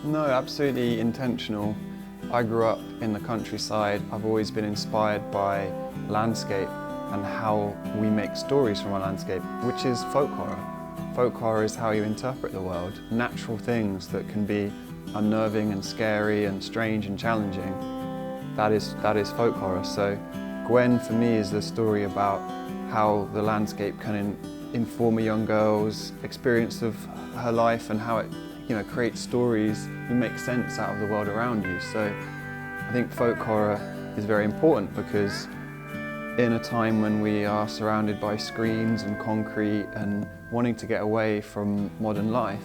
No, absolutely intentional. I grew up in the countryside. I've always been inspired by landscape and how we make stories from our landscape, which is folk horror. Folk horror is how you interpret the world. Natural things that can be unnerving and scary and strange and challenging. That is folk horror. So Gwen, for me, is the story about how the landscape can inform a young girl's experience of her life and how it creates stories. You make sense out of the world around you. So I think folk horror is very important because in a time when we are surrounded by screens and concrete and wanting to get away from modern life,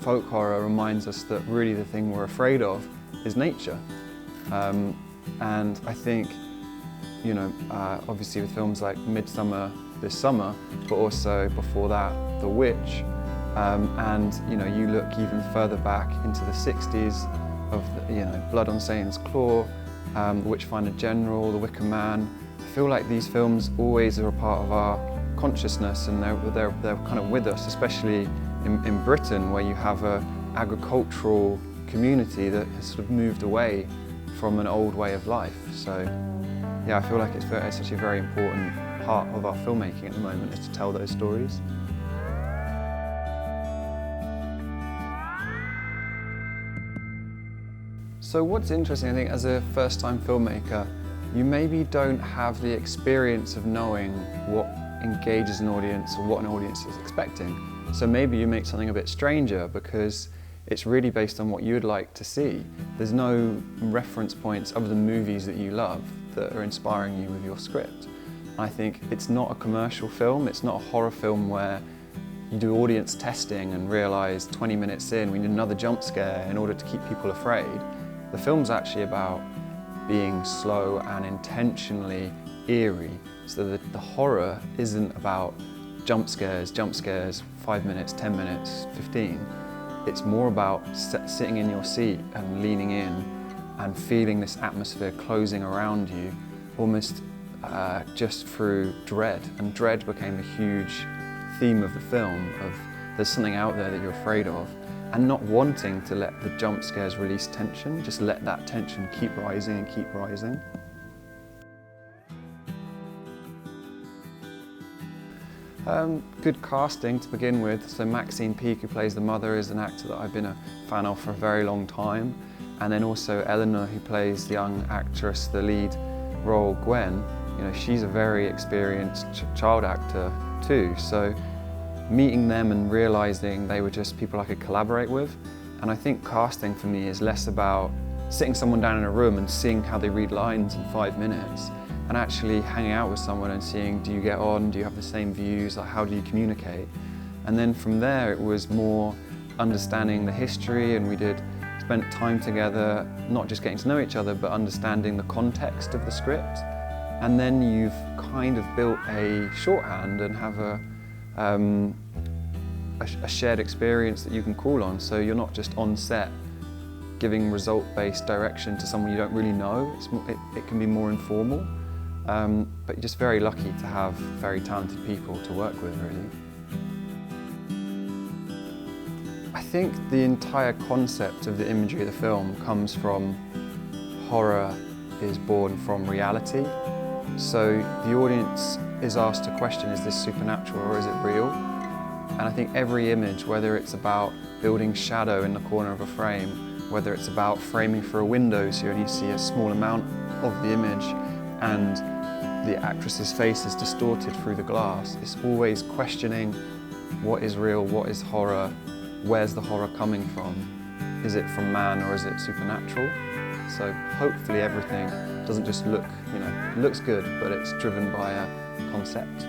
folk horror reminds us that really the thing we're afraid of is nature. And I think, obviously with films like Midsummer this summer, but also before that, The Witch, and you look even further back into the 60s of Blood on Satan's Claw, The Witchfinder General, The Wicker Man. I feel like these films always are a part of our consciousness, and they're kind of with us, especially in Britain, where you have an agricultural community that has sort of moved away from an old way of life. So yeah, I feel like it's actually a very important part of our filmmaking at the moment, is to tell those stories. So what's interesting, I think, as a first-time filmmaker, you maybe don't have the experience of knowing what engages an audience or what an audience is expecting. So maybe you make something a bit stranger because it's really based on what you'd like to see. There's no reference points other than movies that you love that are inspiring you with your script. I think it's not a commercial film, it's not a horror film where you do audience testing and realise 20 minutes in we need another jump scare in order to keep people afraid. The film's actually about being slow and intentionally eerie, so that the horror isn't about jump scares, 5 minutes, 10 minutes, 15. It's more about sitting in your seat and leaning in and feeling this atmosphere closing around you, almost just through dread. And dread became a huge theme of the film, of there's something out there that you're afraid of, and not wanting to let the jump scares release tension, just let that tension keep rising and keep rising. Good casting to begin with. So Maxine Peake, who plays the mother, is an actor that I've been a fan of for a very long time. And then also Eleanor, who plays the young actress, the lead role, Gwen. She's a very experienced child actor too. So meeting them and realising they were just people I could collaborate with. And I think casting for me is less about sitting someone down in a room and seeing how they read lines in 5 minutes, and actually hanging out with someone and seeing, do you get on, do you have the same views, like how do you communicate? And then from there it was more understanding the history, and we spent time together, not just getting to know each other, but understanding the context of the script. And then you've kind of built a shorthand and have a shared experience that you can call on, so you're not just on set giving result-based direction to someone you don't really know. It can be more informal. But you're just very lucky to have very talented people to work with, really. I think the entire concept of the imagery of the film comes from horror is born from reality. So the audience is asked to question, is this supernatural or is it real? And I think every image, whether it's about building shadow in the corner of a frame, whether it's about framing for a window so you only see a small amount of the image, and the actress's face is distorted through the glass. It's always questioning what is real, what is horror, where's the horror coming from? Is it from man or is it supernatural? So hopefully everything doesn't just look, looks good, but it's driven by a concept.